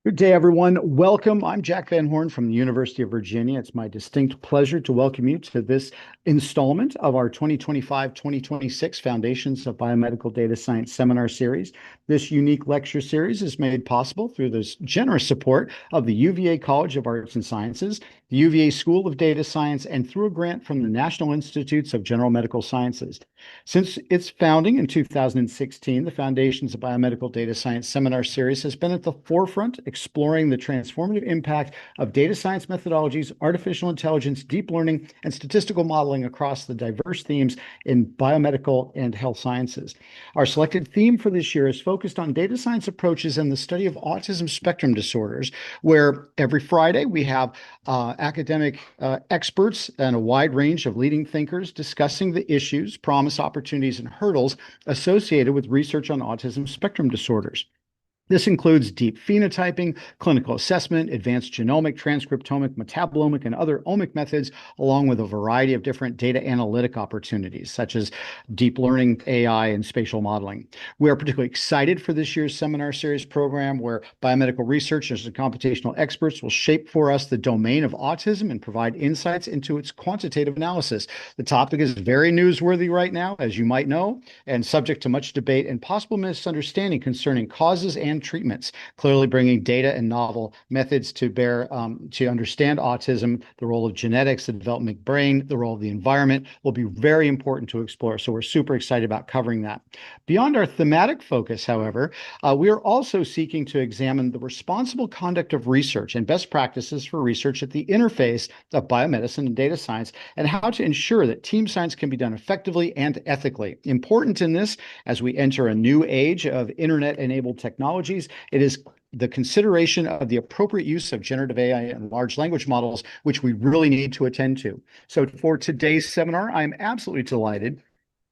Good day, everyone. Welcome. I'm Jack Van Horn from the University of Virginia. It's my distinct pleasure to welcome you to this installment of our 2025-2026 Foundations of Biomedical Data Science seminar series. This unique lecture series is made possible through the generous support of the UVA College of Arts and Sciences, the UVA School of Data Science, and through a grant from the National Institutes of General Medical Sciences. Since its founding in 2016, the Foundations of Biomedical Data Science seminar series has been at the forefront, exploring the transformative impact of data science methodologies, artificial intelligence, deep learning, and statistical modeling across the diverse themes in biomedical and health sciences. Our selected theme for this year is focused on data science approaches and the study of autism spectrum disorders, where every Friday we have academic experts and a wide range of leading thinkers discussing the issues, promise, opportunities, and hurdles associated with research on autism spectrum disorders. This includes deep phenotyping, clinical assessment, advanced genomic, transcriptomic, metabolomic, and other omic methods, along with a variety of different data analytic opportunities, such as deep learning, AI, and spatial modeling. We are particularly excited for this year's seminar series program, where biomedical researchers and computational experts will shape for us the domain of autism and provide insights into its quantitative analysis. The topic is very newsworthy right now, as you might know, and subject to much debate and possible misunderstanding concerning causes and treatments, clearly bringing data and novel methods to bear to understand autism. The role of genetics, the development of brain, the role of the environment will be very important to explore. So we're super excited about covering that. Beyond our thematic focus, however, we are also seeking to examine the responsible conduct of research and best practices for research at the interface of biomedicine and data science, and how to ensure that team science can be done effectively and ethically. Important in this, as we enter a new age of internet-enabled technologies, it is the consideration of the appropriate use of generative AI and large language models, which we really need to attend to. So for today's seminar, I'm absolutely delighted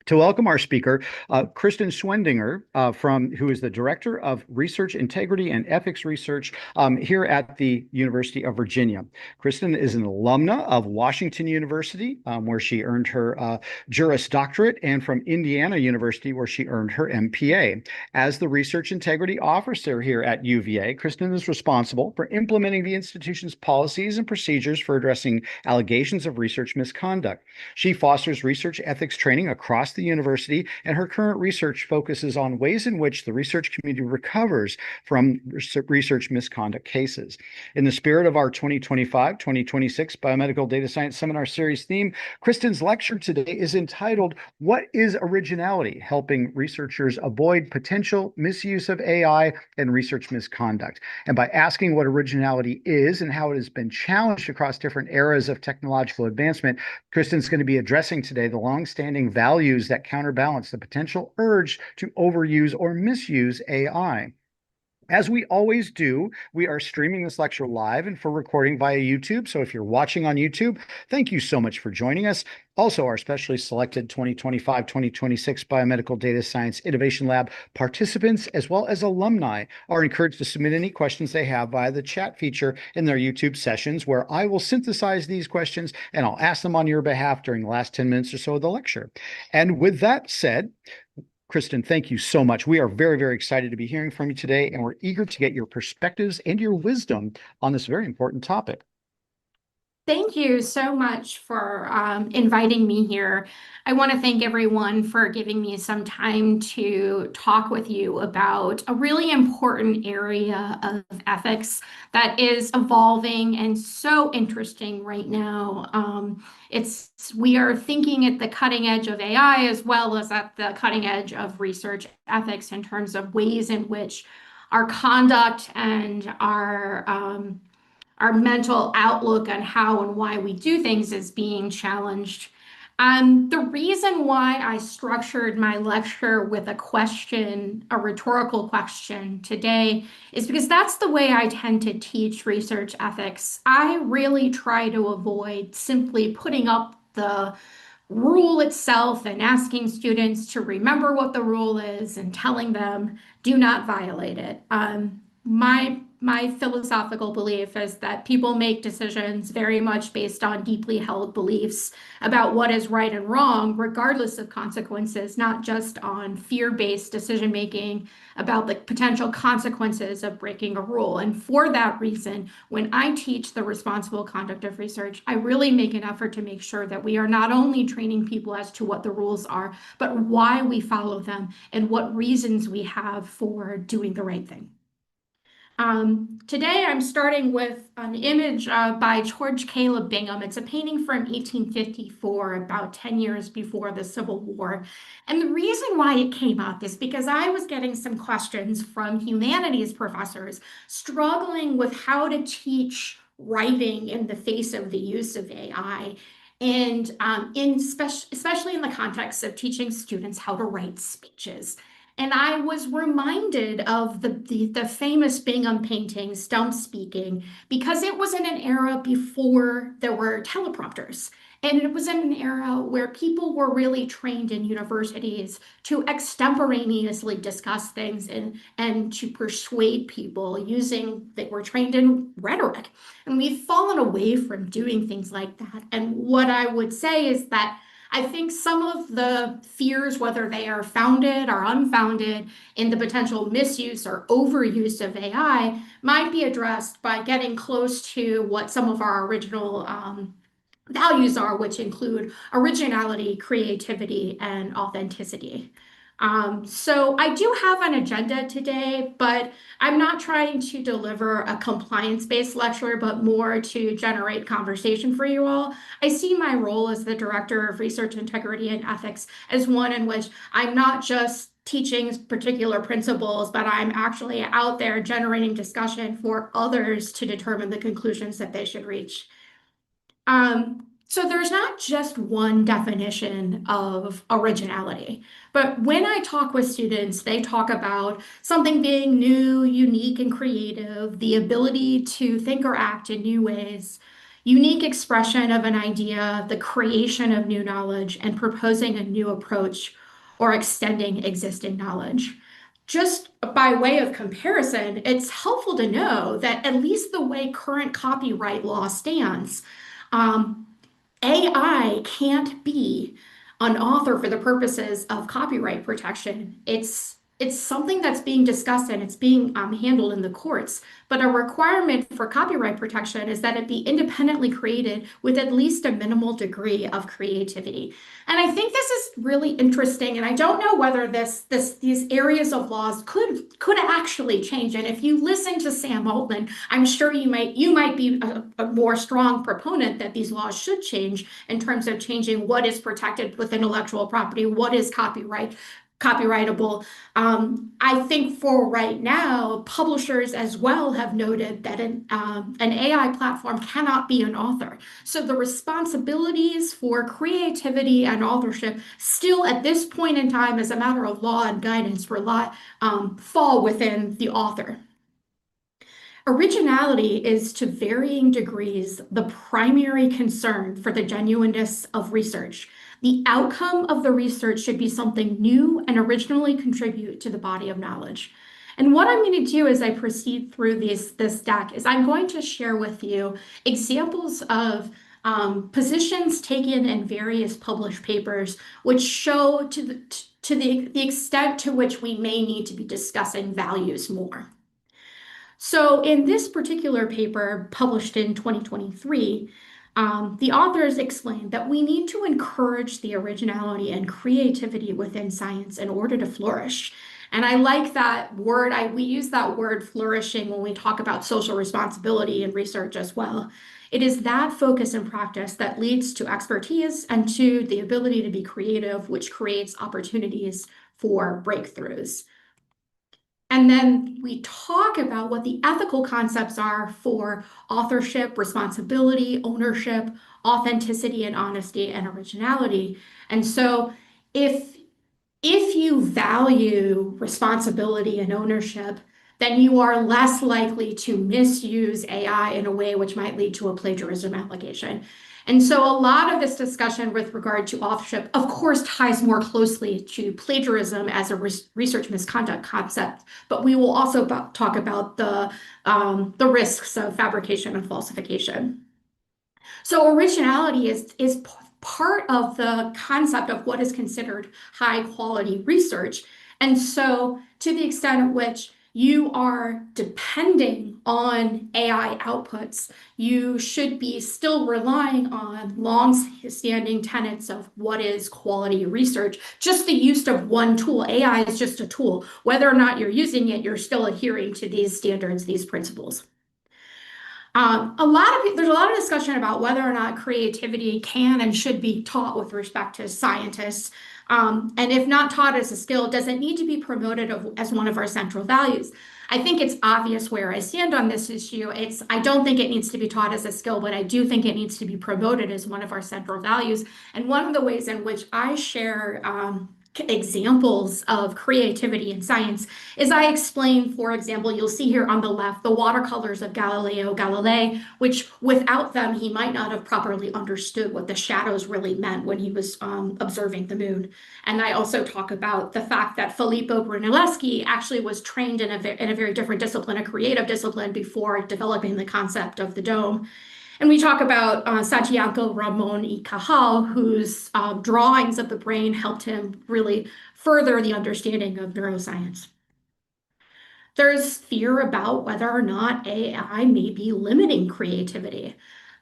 to welcome our speaker, Kristen Schwendinger, who is the Director of Research Integrity and Ethics Research here at the University of Virginia. Kristen is an alumna of Washington University, where she earned her Juris Doctorate, and from Indiana University, where she earned her MPA. As the Research Integrity Officer here at UVA, Kristen is responsible for implementing the institution's policies and procedures for addressing allegations of research misconduct. She fosters research ethics training across the university, and her current research focuses on ways in which the research community recovers from research misconduct cases. In the spirit of our 2025-2026 Biomedical Data Science Seminar Series theme, Kristen's lecture today is entitled, "What is Originality? Helping Researchers Avoid Potential Misuse of AI and Research Misconduct." And by asking what originality is and how it has been challenged across different eras of technological advancement, Kristen's going to be addressing today the longstanding values that counterbalance the potential urge to overuse or misuse AI. As we always do, we are streaming this lecture live and for recording via YouTube. So if you're watching on YouTube, thank you so much for joining us. Also, our specially selected 2025-2026 Biomedical Data Science Innovation Lab participants, as well as alumni, are encouraged to submit any questions they have via the chat feature in their YouTube sessions, where I will synthesize these questions and I'll ask them on your behalf during the last 10 minutes or so of the lecture. And with that said, Kristen, thank you so much. We are very, very excited to be hearing from you today, and we're eager to get your perspectives and your wisdom on this very important topic. Thank you so much for inviting me here. I want to thank everyone for giving me some time to talk with you about a really important area of ethics that is evolving and so interesting right now. We are thinking at the cutting edge of AI as well as at the cutting edge of research ethics in terms of ways in which our conduct and our mental outlook on how and why we do things is being challenged. The reason why I structured my lecture with a question, a rhetorical question today, is because that's the way I tend to teach research ethics. I really try to avoid simply putting up the rule itself and asking students to remember what the rule is and telling them, do not violate it. My my philosophical belief is that people make decisions very much based on deeply held beliefs about what is right and wrong, regardless of consequences, not just on fear-based decision making about the potential consequences of breaking a rule. And for that reason, when I teach the responsible conduct of research, I really make an effort to make sure that we are not only training people as to what the rules are, but why we follow them and what reasons we have for doing the right thing. Today I'm starting with an image by George Caleb Bingham. It's a painting from 1854, about 10 years before the Civil War. And the reason why it came up is because I was getting some questions from humanities professors struggling with how to teach writing in the face of the use of AI. And especially in the context of teaching students how to write speeches. And I was reminded of the famous Bingham painting, Stump Speaking, because it was in an era before there were teleprompters. And it was in an era where people were really trained in universities to extemporaneously discuss things and to persuade people they were trained in rhetoric. And we've fallen away from doing things like that. And what I would say is that I think some of the fears, whether they are founded or unfounded, in the potential misuse or overuse of AI, might be addressed by getting close to what some of our original values are, which include originality, creativity, and authenticity. So I do have an agenda today, but I'm not trying to deliver a compliance-based lecture, but more to generate conversation for you all. I see my role as the Director of Research Integrity and Ethics as one in which I'm not just teaching particular principles, but I'm actually out there generating discussion for others to determine the conclusions that they should reach. So there's not just one definition of originality, but when I talk with students, they talk about something being new, unique, and creative, the ability to think or act in new ways, unique expression of an idea, the creation of new knowledge, and proposing a new approach or extending existing knowledge. Just by way of comparison, it's helpful to know that at least the way current copyright law stands, um, AI can't be an author for the purposes of copyright protection. It's something that's being discussed and it's being handled in the courts. But a requirement for copyright protection is that it be independently created with at least a minimal degree of creativity. And I think this is really interesting. And I don't know whether these areas of laws could actually change. And if you listen to Sam Altman, I'm sure you might be a more strong proponent that these laws should change in terms of changing what is protected with intellectual property, what is copyrightable. I think for right now, publishers as well have noted that an AI platform cannot be an author. So the responsibilities for creativity and authorship still at this point in time, as a matter of law and guidance, fall within the author. Originality is to varying degrees the primary concern for the genuineness of research. The outcome of the research should be something new and originally contribute to the body of knowledge. And what I'm going to do as I proceed through this deck is I'm going to share with you examples of positions taken in various published papers, which show to the extent to which we may need to be discussing values more. So in this particular paper published in 2023, the authors explained that we need to encourage the originality and creativity within science in order to flourish. And I like that word. We use that word flourishing when we talk about social responsibility in research as well. It is that focus and practice that leads to expertise and to the ability to be creative, which creates opportunities for breakthroughs. And then we talk about what the ethical concepts are for authorship, responsibility, ownership, authenticity, and honesty, and originality. And so if you value responsibility and ownership, then you are less likely to misuse AI in a way which might lead to a plagiarism allegation. And so a lot of this discussion with regard to authorship, of course, ties more closely to plagiarism as a research misconduct concept, but we will also talk about the risks of fabrication and falsification. So originality is part of the concept of what is considered high quality research. And so to the extent at which you are depending on AI outputs, you should be still relying on long-standing tenets of what is quality research. Just the use of one tool, AI is just a tool. Whether or not you're using it, you're still adhering to these standards, these principles. There's a lot of discussion about whether or not creativity can and should be taught with respect to scientists. And if not taught as a skill, does it need to be promoted as one of our central values? I think it's obvious where I stand on this issue. I don't think it needs to be taught as a skill, but I do think it needs to be promoted as one of our central values. And one of the ways in which I share examples of creativity in science is I explain, for example, you'll see here on the left, the watercolors of Galileo Galilei, which without them, he might not have properly understood what the shadows really meant when he was observing the moon. And I also talk about the fact that Filippo Brunelleschi actually was trained in a very different discipline, a creative discipline, before developing the concept of the dome. And we talk about Santiago Ramon y Cajal, whose drawings of the brain helped him really further the understanding of neuroscience. There's fear about whether or not AI may be limiting creativity.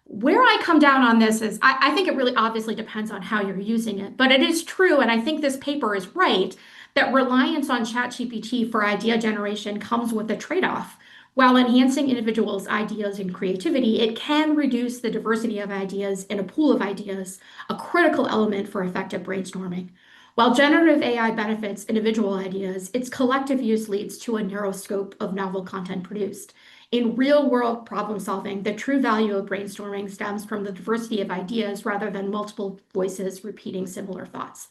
Where I come down on this is I think it really obviously depends on how you're using it, but it is true, and I think this paper is right, that reliance on ChatGPT for idea generation comes with a trade-off. While enhancing individuals' ideas and creativity, it can reduce the diversity of ideas in a pool of ideas, a critical element for effective brainstorming. While generative AI benefits individual ideas, its collective use leads to a narrow scope of novel content produced. In real-world problem solving, the true value of brainstorming stems from the diversity of ideas rather than multiple voices repeating similar thoughts.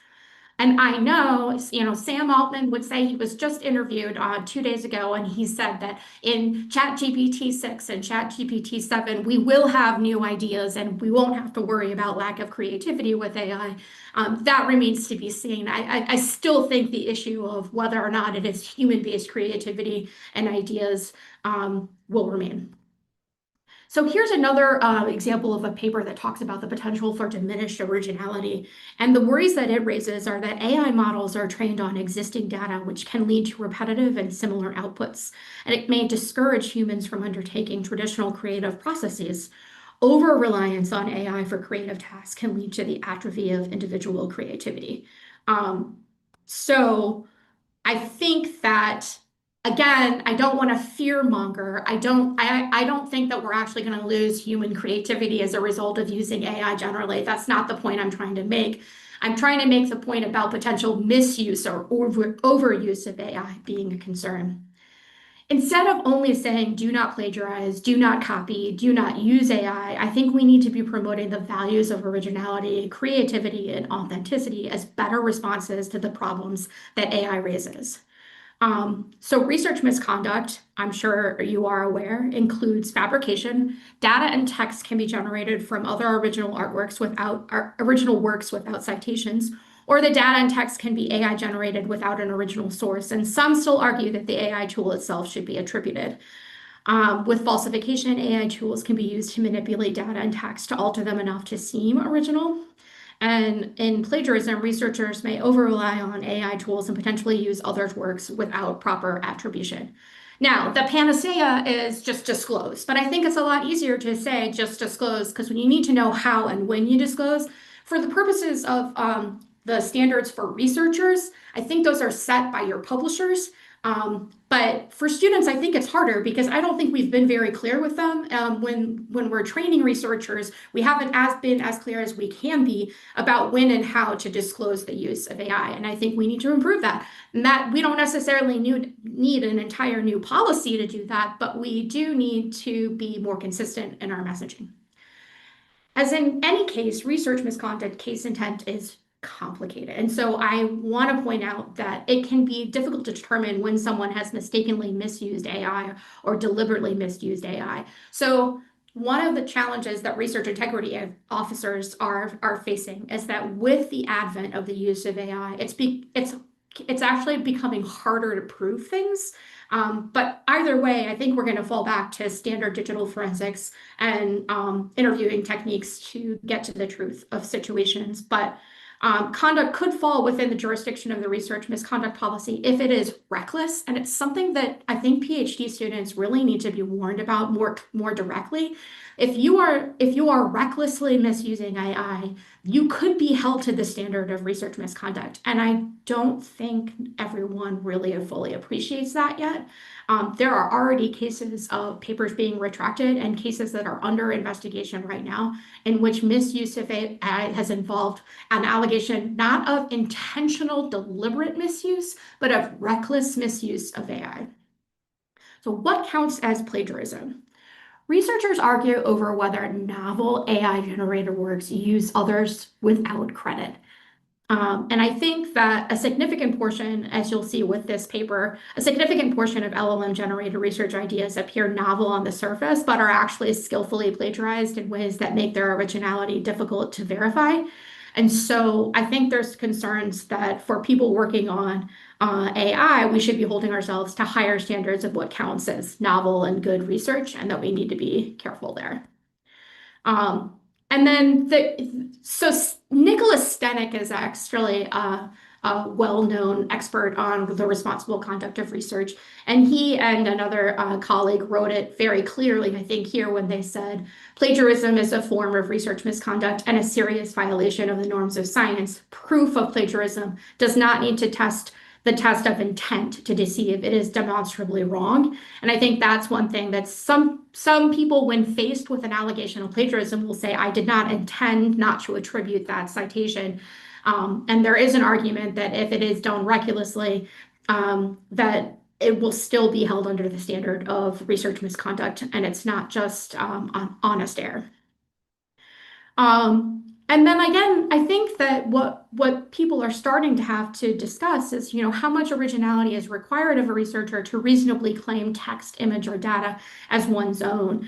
And I know, Sam Altman would say he was just interviewed 2 days ago, and he said that in ChatGPT 6 and ChatGPT 7, we will have new ideas and we won't have to worry about lack of creativity with AI. That remains to be seen. I still think the issue of whether or not it is human-based creativity and ideas will remain. So here's another example of a paper that talks about the potential for diminished originality. And the worries that it raises are that AI models are trained on existing data, which can lead to repetitive and similar outputs. And it may discourage humans from undertaking traditional creative processes. Over-reliance on AI for creative tasks can lead to the atrophy of individual creativity. So I think that, again, I don't want to fear monger. I don't think that we're actually going to lose human creativity as a result of using AI generally. That's not the point I'm trying to make. I'm trying to make the point about potential misuse or overuse of AI being a concern. Instead of only saying, do not plagiarize, do not copy, do not use AI, I think we need to be promoting the values of originality, creativity, and authenticity as better responses to the problems that AI raises. So research misconduct, I'm sure you are aware, includes fabrication. Data and text can be generated from other original original works without citations, or the data and text can be AI generated without an original source. And some still argue that the AI tool itself should be attributed. With falsification, AI tools can be used to manipulate data and text to alter them enough to seem original. And in plagiarism, researchers may over-rely on AI tools and potentially use others' works without proper attribution. Now, the panacea is just disclose, but I think it's a lot easier to say just disclose because when you need to know how and when you disclose, for the purposes of the standards for researchers, I think those are set by your publishers. But for students, I think it's harder because I don't think we've been very clear with them. When we're training researchers, we haven't been as clear as we can be about when and how to disclose the use of AI. And I think we need to improve that. And that we don't necessarily need an entire new policy to do that, but we do need to be more consistent in our messaging. As in any case, research misconduct case intent is complicated. And so I want to point out that it can be difficult to determine when someone has mistakenly misused AI or deliberately misused AI. So one of the challenges that research integrity officers are facing is that with the advent of the use of AI, it's actually becoming harder to prove things. But either way, I think we're going to fall back to standard digital forensics and interviewing techniques to get to the truth of situations. But conduct could fall within the jurisdiction of the research misconduct policy if it is reckless, and it's something that I think PhD students really need to be warned about more directly. If you are recklessly misusing AI, you could be held to the standard of research misconduct, and I don't think everyone really fully appreciates that yet. There are already cases of papers being retracted and cases that are under investigation right now in which misuse of AI has involved an allegation not of intentional, deliberate misuse, but of reckless misuse of AI. So, what counts as plagiarism? Researchers argue over whether novel AI generated works use others without credit. And I think that a significant portion, as you'll see with this paper, a significant portion of LLM generated research ideas appear novel on the surface, but are actually skillfully plagiarized in ways that make their originality difficult to verify. And so I think there's concerns that for people working on AI, we should be holding ourselves to higher standards of what counts as novel and good research, and that we need to be careful there. Um, and then Nicholas Stenek is actually a well-known expert on the responsible conduct of research, and he and another colleague wrote it very clearly, I think, here when they said plagiarism is a form of research misconduct and a serious violation of the norms of science. Proof of plagiarism does not need to test the test of intent to deceive. It is demonstrably wrong. And I think that's one thing that some people, when faced with an allegation of plagiarism, will say, I did not intend not to attribute that citation. And there is an argument that if it is done recklessly, that it will still be held under the standard of research misconduct, and it's not just honest error. And then again, I think that what people are starting to have to discuss is, how much originality is required of a researcher to reasonably claim text, image, or data as one's own.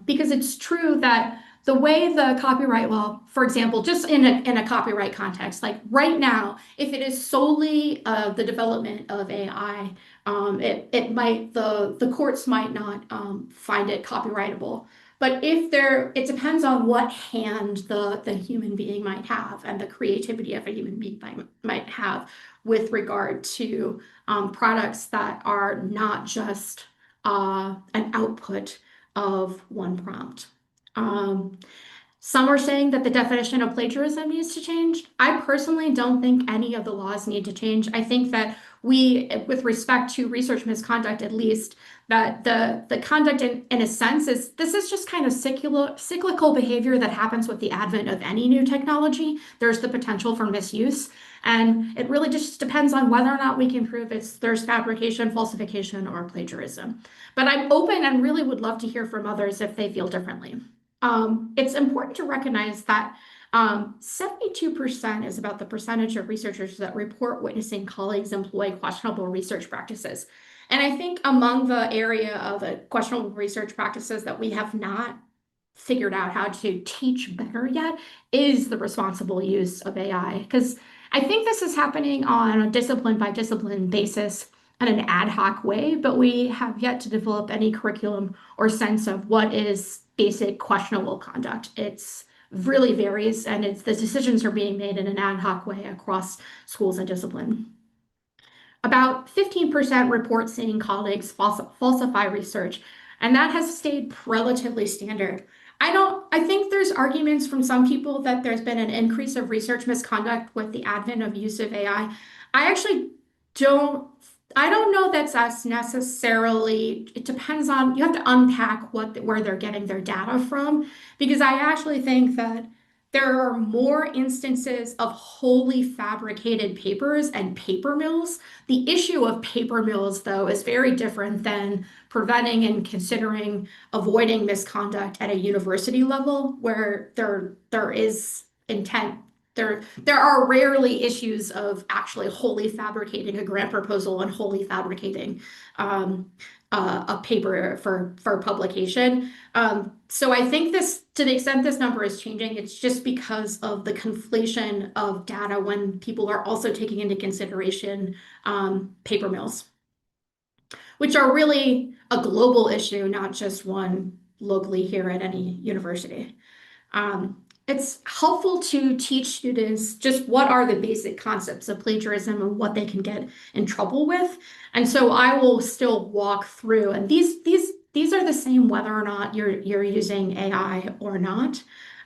Because it's true that the way the copyright law, for example, just in a copyright context, like right now, if it is solely the development of AI, the courts might not find it copyrightable. But it depends on what hand the human being might have and the creativity of a human being might have with regard to products that are not just an output of one prompt. Some are saying that the definition of plagiarism needs to change. I personally don't think any of the laws need to change. I think that with respect to research misconduct at least, that the conduct in a sense this is just kind of cyclical behavior that happens with the advent of any new technology. There's the potential for misuse, and it really just depends on whether or not we can prove there's fabrication, falsification, or plagiarism. But I'm open and really would love to hear from others if they feel differently. It's important to recognize that 72% is about the percentage of researchers that report witnessing colleagues employ questionable research practices. And I think among the area of the questionable research practices that we have not figured out how to teach better yet is the responsible use of AI. Because I think this is happening on a discipline by discipline basis in an ad hoc way, but we have yet to develop any curriculum or sense of what is basic questionable conduct. It's really varies, and the decisions are being made in an ad hoc way across schools and discipline. About 15% report seeing colleagues falsify research, and that has stayed relatively standard. I think there's arguments from some people that there's been an increase of research misconduct with the advent of use of AI. I actually don't I don't know that's necessarily, it depends on, you have to unpack where they're getting their data from, because I actually think that there are more instances of wholly fabricated papers and paper mills. The issue of paper mills, though, is very different than preventing and considering avoiding misconduct at a university level where there is intent. There are rarely issues of actually wholly fabricating a grant proposal and wholly fabricating a paper for publication. So I think this, to the extent this number is changing, it's just because of the conflation of data when people are also taking into consideration paper mills, which are really a global issue, not just one locally here at any university. It's helpful to teach students just what are the basic concepts of plagiarism and what they can get in trouble with. And so I will still walk through, and these are the same whether or not you're using AI or not.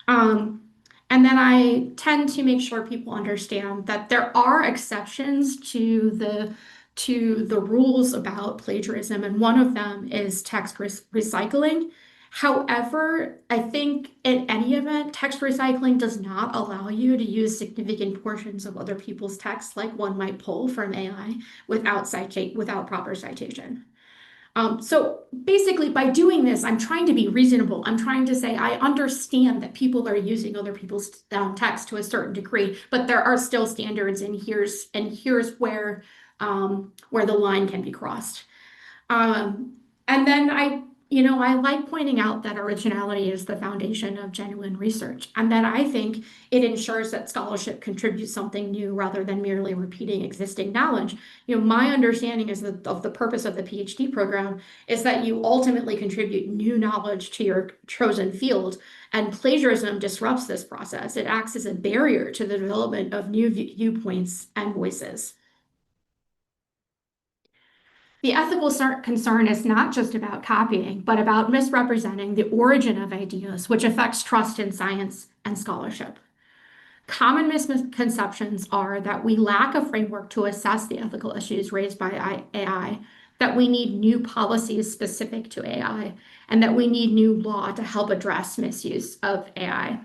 Um, and then I tend to make sure people understand that there are exceptions to the rules about plagiarism, and one of them is text recycling. However, I think in any event, text recycling does not allow you to use significant portions of other people's text like one might pull from AI without proper citation. So basically, by doing this, I'm trying to be reasonable. I'm trying to say I understand that people are using other people's text to a certain degree, but there are still standards, and here's where the line can be crossed. And then I like pointing out that originality is the foundation of genuine research, and that I think it ensures that scholarship contributes something new rather than merely repeating existing knowledge. My understanding is that of the purpose of the PhD program is that you ultimately contribute new knowledge to your chosen field, and plagiarism disrupts this process. It acts as a barrier to the development of new viewpoints and voices. The ethical concern is not just about copying, but about misrepresenting the origin of ideas, which affects trust in science and scholarship. Common misconceptions are that we lack a framework to assess the ethical issues raised by AI, that we need new policies specific to AI, and that we need new law to help address misuse of AI.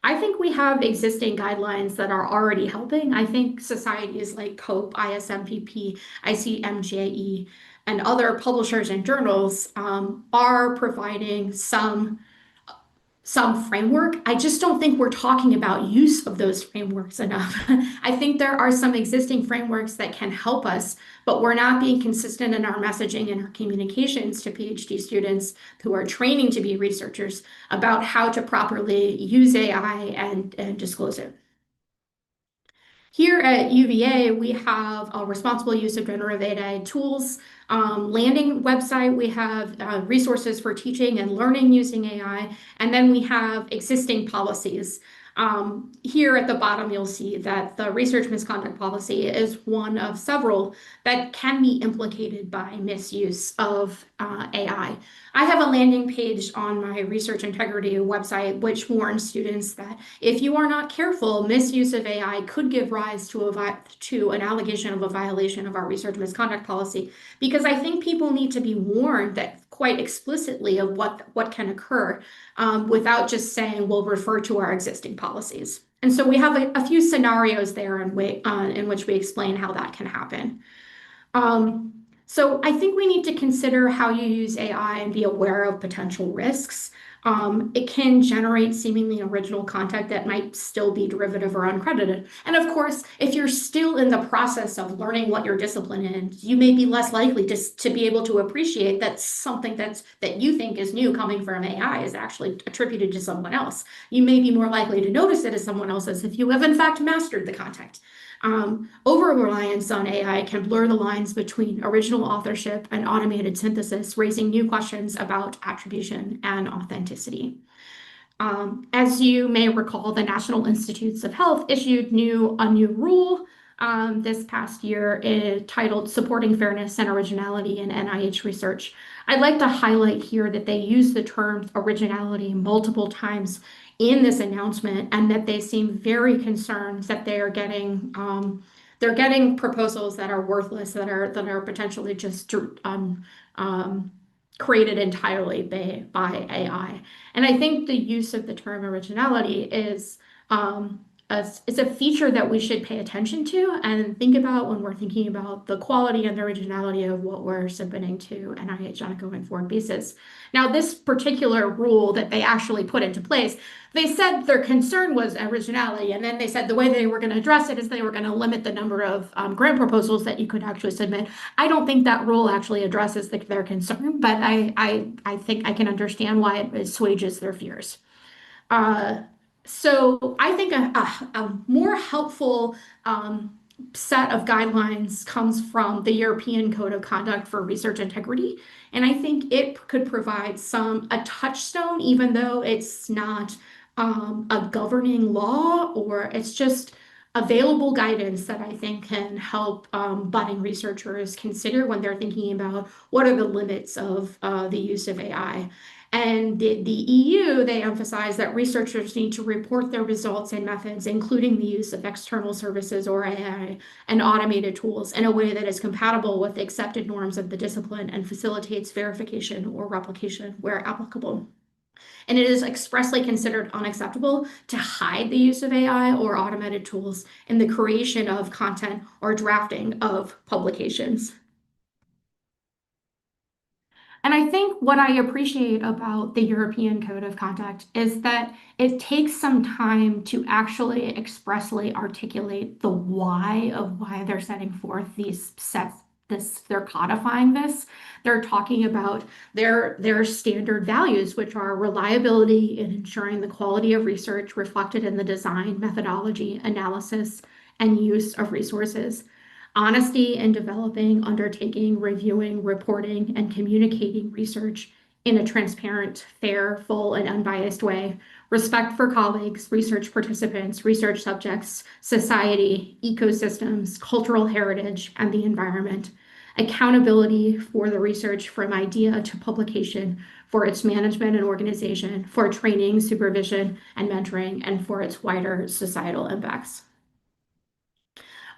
I think we have existing guidelines that are already helping. I think societies like COPE, ISMPP, ICMJE, and other publishers and journals are providing some framework. I just don't think we're talking about use of those frameworks enough. I think there are some existing frameworks that can help us, but we're not being consistent in our messaging and our communications to PhD students who are training to be researchers about how to properly use AI and disclose it. Here at UVA, we have a responsible use of generative AI tools, landing website. We have resources for teaching and learning using AI, and then we have existing policies. Here at the bottom, you'll see that the research misconduct policy is one of several that can be implicated by misuse of AI. I have a landing page on my research integrity website which warns students that if you are not careful, misuse of AI could give rise to an allegation of a violation of our research misconduct policy, because I think people need to be warned that quite explicitly of what can occur without just saying we'll refer to our existing policies. And so we have a few scenarios there in which we explain how that can happen. So I think we need to consider how you use AI and be aware of potential risks. It can generate seemingly original content that might still be derivative or uncredited. And of course, if you're still in the process of learning what your discipline is, you may be less likely to be able to appreciate that something that you think is new coming from AI is actually attributed to someone else. You may be more likely to notice it as someone else's if you have in fact mastered the content. Over-reliance on AI can blur the lines between original authorship and automated synthesis, raising new questions about attribution and authenticity. As you may recall, the National Institutes of Health issued a new rule this past year titled Supporting Fairness and Originality in NIH Research. I'd like to highlight here that they use the term originality multiple times in this announcement, and that they seem very concerned that they're getting proposals that are worthless, that are potentially just created entirely by AI. And I think the use of the term originality is it's a feature that we should pay attention to and think about when we're thinking about the quality and the originality of what we're submitting to NIH on a going forward basis. Now, this particular rule that they actually put into place, they said their concern was originality, and then they said the way they were going to address it is they were going to limit the number of grant proposals that you could actually submit. I don't think that rule actually addresses their concern, but I think I can understand why it assuages their fears. Uh, so I think a more helpful set of guidelines comes from the European Code of Conduct for Research Integrity. And I think it could provide a touchstone, even though it's not a governing law, or it's just available guidance that I think can help budding researchers consider when they're thinking about what are the limits of the use of AI. And the EU, they emphasize that researchers need to report their results and methods, including the use of external services or AI and automated tools, in a way that is compatible with the accepted norms of the discipline and facilitates verification or replication where applicable. And it is expressly considered unacceptable to hide the use of AI or automated tools in the creation of content or drafting of publications. And I think what I appreciate about the European Code of Conduct is that it takes some time to actually expressly articulate the why of why they're setting forth these sets. They're codifying this. They're talking about their standard values, which are reliability in ensuring the quality of research reflected in the design, methodology, analysis, and use of resources, honesty in developing, undertaking, reviewing, reporting, and communicating research in a transparent, fair, full, and unbiased way, respect for colleagues, research participants, research subjects, society, ecosystems, cultural heritage, and the environment, accountability for the research from idea to publication, for its management and organization, for training, supervision, and mentoring, and for its wider societal impacts.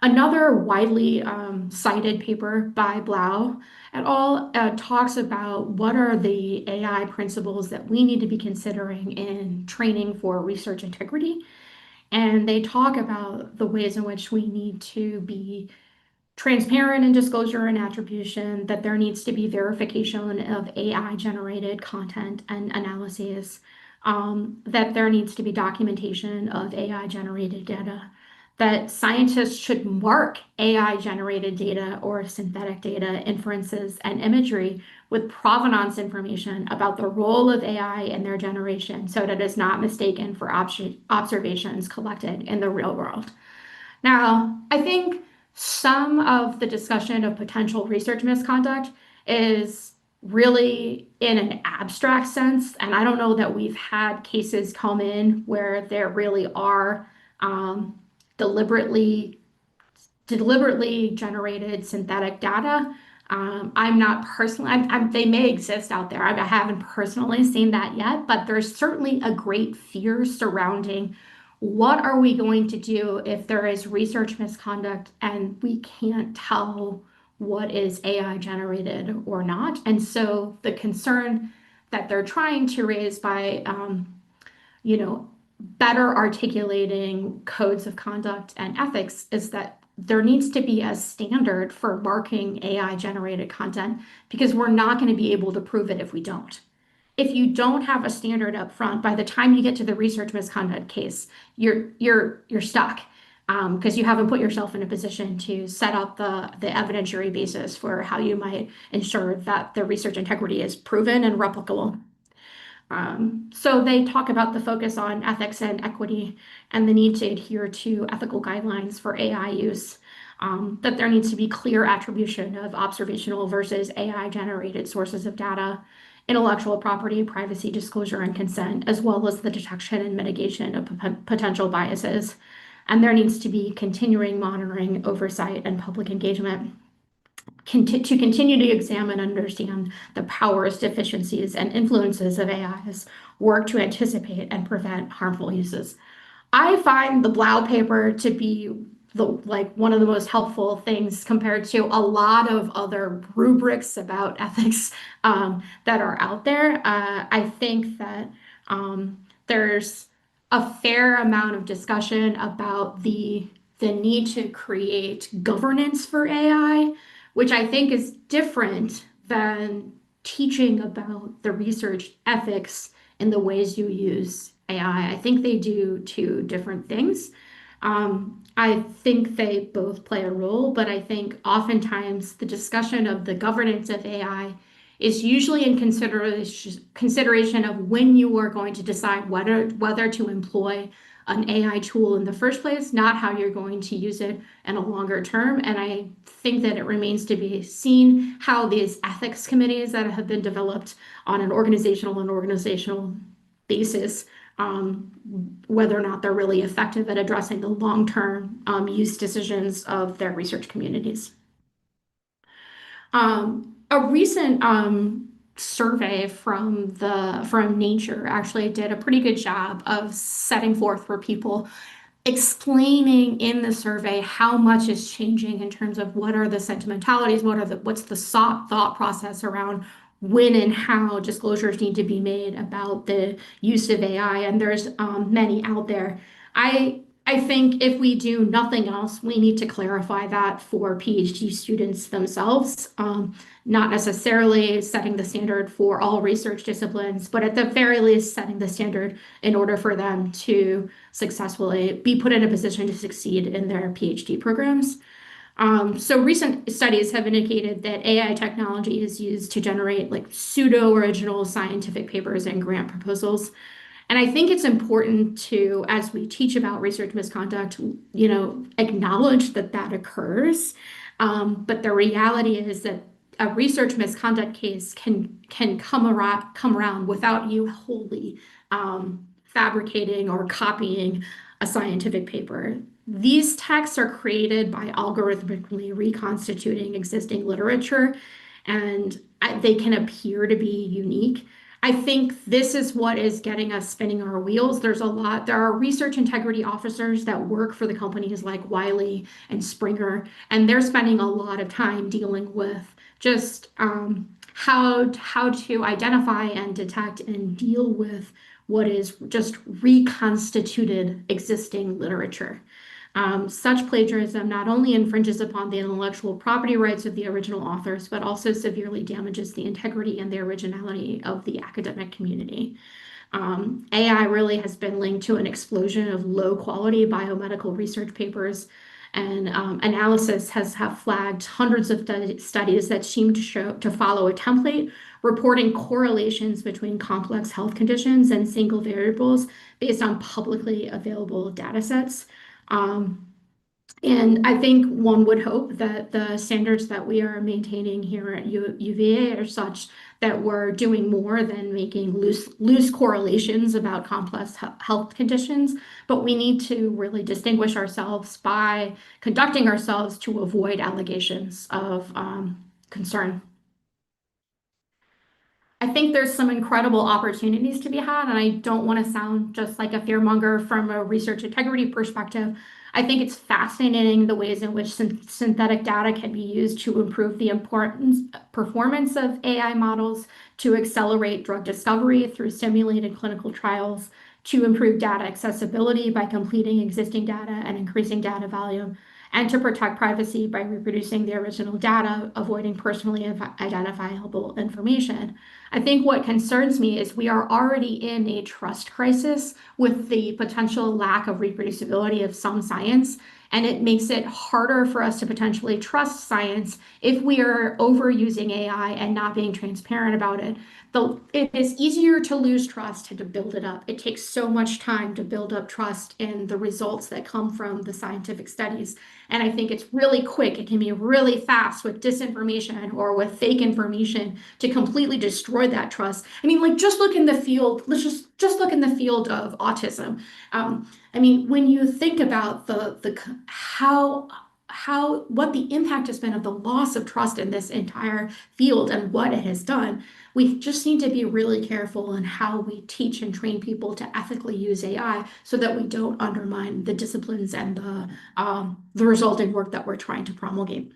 Another widely cited paper by Blau et al. Talks about what are the AI principles that we need to be considering in training for research integrity. And they talk about the ways in which we need to be transparent in disclosure and attribution, that there needs to be verification of AI generated content and analyses, that there needs to be documentation of AI generated data, that scientists should mark AI generated data or synthetic data, inferences, and imagery with provenance information about the role of AI in their generation so that it is not mistaken for observations collected in the real world. Now, I think some of the discussion of potential research misconduct is really in an abstract sense, and I don't know that we've had cases come in where there really are deliberately generated synthetic data. I'm not personally, they may exist out there. I haven't personally seen that yet, but there's certainly a great fear surrounding what are we going to do if there is research misconduct and we can't tell what is AI generated or not. And so the concern that they're trying to raise by, better articulating codes of conduct and ethics is that there needs to be a standard for marking AI generated content because we're not going to be able to prove it if we don't. If you don't have a standard up front, by the time you get to the research misconduct case, you're stuck because you haven't put yourself in a position to set up the evidentiary basis for how you might ensure that the research integrity is proven and replicable. So they talk about the focus on ethics and equity and the need to adhere to ethical guidelines for AI use, that there needs to be clear attribution of observational versus AI generated sources of data, intellectual property, privacy, disclosure, and consent, as well as the detection and mitigation of potential biases. And there needs to be continuing monitoring, oversight, and public engagement to continue to examine and understand the powers, deficiencies, and influences of AI's work to anticipate and prevent harmful uses. I find the Blau paper to be one of the most helpful things compared to a lot of other rubrics about ethics that are out there. I think that there's a fair amount of discussion about the need to create governance for AI, which I think is different than teaching about the research ethics and the ways you use AI. I think they do two different things. I think they both play a role, but I think oftentimes the discussion of the governance of AI is usually in consideration of when you are going to decide whether to employ an AI tool in the first place, not how you're going to use it in a longer term. And I think that it remains to be seen how these ethics committees that have been developed on an organizational basis, whether or not they're really effective at addressing the long-term use decisions of their research communities. A recent survey from Nature actually did a pretty good job of setting forth for people, explaining in the survey how much is changing in terms of what are the sentimentalities, what's the thought process around when and how disclosures need to be made about the use of AI, and there's many out there. I think if we do nothing else, we need to clarify that for PhD students themselves, not necessarily setting the standard for all research disciplines, but at the very least setting the standard in order for them to successfully be put in a position to succeed in their PhD programs. So recent studies have indicated that AI technology is used to generate like pseudo original scientific papers and grant proposals. And I think it's important to, as we teach about research misconduct, acknowledge that that occurs. But the reality is that a research misconduct case can come around without you wholly fabricating or copying a scientific paper. These texts are created by algorithmically reconstituting existing literature, and they can appear to be unique. I think this is what is getting us spinning our wheels. There are research integrity officers that work for the companies like Wiley and Springer, and they're spending a lot of time dealing with just how to identify and detect and deal with what is just reconstituted existing literature. Such plagiarism not only infringes upon the intellectual property rights of the original authors, but also severely damages the integrity and the originality of the academic community. AI really has been linked to an explosion of low quality biomedical research papers, and analysis have flagged hundreds of studies that seem to follow a template, reporting correlations between complex health conditions and single variables based on publicly available data sets. And I think one would hope that the standards that we are maintaining here at UVA are such that we're doing more than making loose correlations about complex health conditions, but we need to really distinguish ourselves by conducting ourselves to avoid allegations of concern. I think there's some incredible opportunities to be had, and I don't want to sound just like a fearmonger from a research integrity perspective. I think it's fascinating the ways in which synthetic data can be used to improve the performance of AI models, to accelerate drug discovery through simulated clinical trials, to improve data accessibility by completing existing data and increasing data volume, and to protect privacy by reproducing the original data, avoiding personally identifiable information. I think what concerns me is we are already in a trust crisis with the potential lack of reproducibility of some science, and it makes it harder for us to potentially trust science if we are overusing AI and not being transparent about it. It is easier to lose trust and to build it up. It takes so much time to build up trust in the results that come from the scientific studies. And I think it's really quick. It can be really fast with disinformation or with fake information to completely destroy that trust. I mean, like just look in the field. Let's just look in the field of autism. I mean, when you think about what the impact has been of the loss of trust in this entire field and what it has done, we just need to be really careful in how we teach and train people to ethically use AI so that we don't undermine the disciplines and the resulting work that we're trying to promulgate.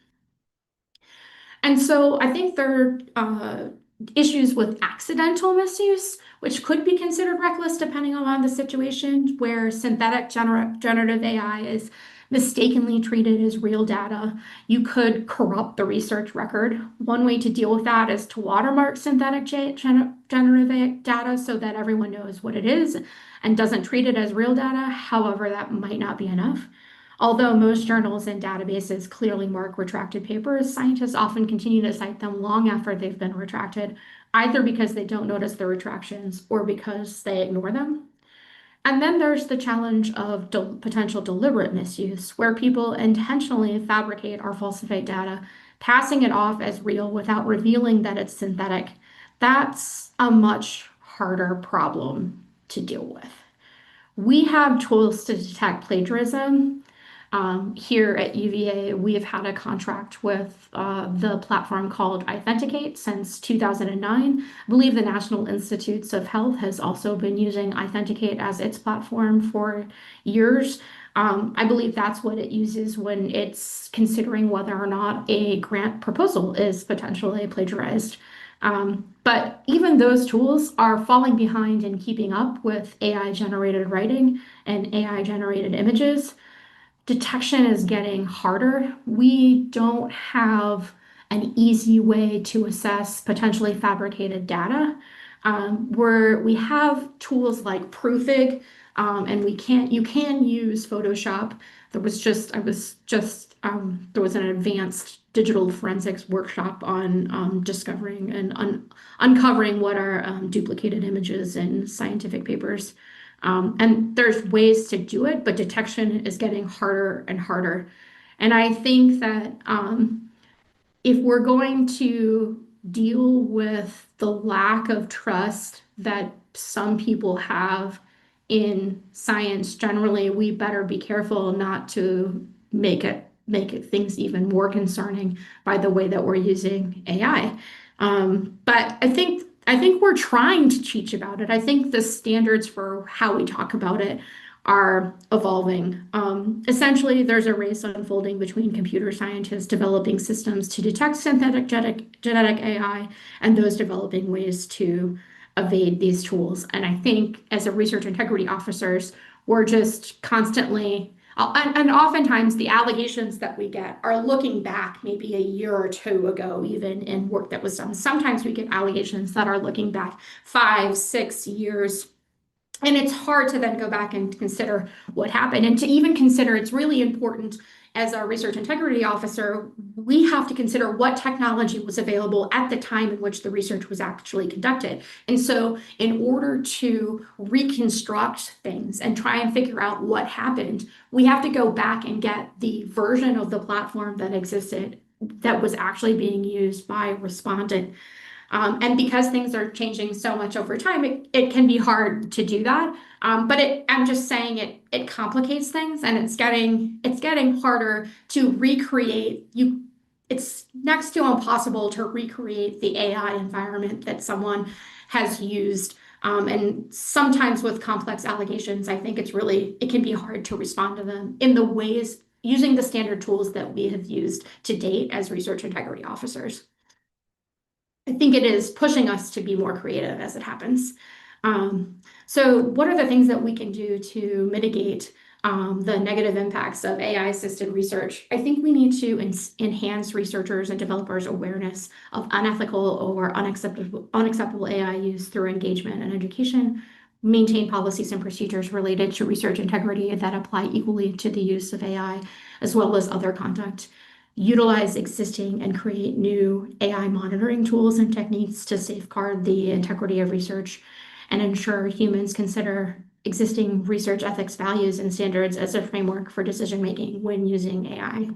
And so I think there are issues with accidental misuse, which could be considered reckless depending on the situation, where synthetic generative AI is mistakenly treated as real data. You could corrupt the research record. One way to deal with that is to watermark synthetic generative data so that everyone knows what it is and doesn't treat it as real data. However, that might not be enough. Although most journals and databases clearly mark retracted papers, scientists often continue to cite them long after they've been retracted, either because they don't notice the retractions or because they ignore them. And then there's the challenge of potential deliberate misuse, where people intentionally fabricate or falsify data, passing it off as real without revealing that it's synthetic. That's a much harder problem to deal with. We have tools to detect plagiarism. Here at UVA, we have had a contract with the platform called Authenticate since 2009. I believe the National Institutes of Health has also been using Authenticate as its platform for years. I believe that's what it uses when it's considering whether or not a grant proposal is potentially plagiarized. But even those tools are falling behind in keeping up with AI generated writing and AI generated images. Detection is getting harder. We don't have an easy way to assess potentially fabricated data. Where we have tools like Proofig, and you can use Photoshop. There was an advanced digital forensics workshop on discovering and uncovering what are duplicated images in scientific papers. And there's ways to do it, but detection is getting harder and harder. And I think that if we're going to deal with the lack of trust that some people have in science generally, we better be careful not to make it things even more concerning by the way that we're using AI. But I think we're trying to teach about it. I think the standards for how we talk about it are evolving. Essentially, there's a race unfolding between computer scientists developing systems to detect synthetic genetic AI and those developing ways to evade these tools. And I think as a research integrity officers, we're just constantly, and oftentimes the allegations that we get are looking back maybe a year or two ago, even in work that was done. Sometimes we get allegations that are looking back 5, 6 years. And it's hard to then go back and consider what happened. And to even consider, it's really important as a research integrity officer, we have to consider what technology was available at the time in which the research was actually conducted. And so in order to reconstruct things and try and figure out what happened, we have to go back and get the version of the platform that existed that was actually being used by a respondent. And because things are changing so much over time, it can be hard to do that. But I'm just saying it complicates things, and it's getting harder to recreate. It's next to impossible to recreate the AI environment that someone has used. And sometimes with complex allegations, I think it can be hard to respond to them in the ways using the standard tools that we have used to date as research integrity officers. I think it is pushing us to be more creative as it happens. So what are the things that we can do to mitigate the negative impacts of AI-assisted research? I think we need to enhance researchers and developers' awareness of unethical or unacceptable AI use through engagement and education, maintain policies and procedures related to research integrity that apply equally to the use of AI, as well as other conduct, utilize existing and create new AI monitoring tools and techniques to safeguard the integrity of research and ensure humans consider existing research ethics values and standards as a framework for decision making when using AI.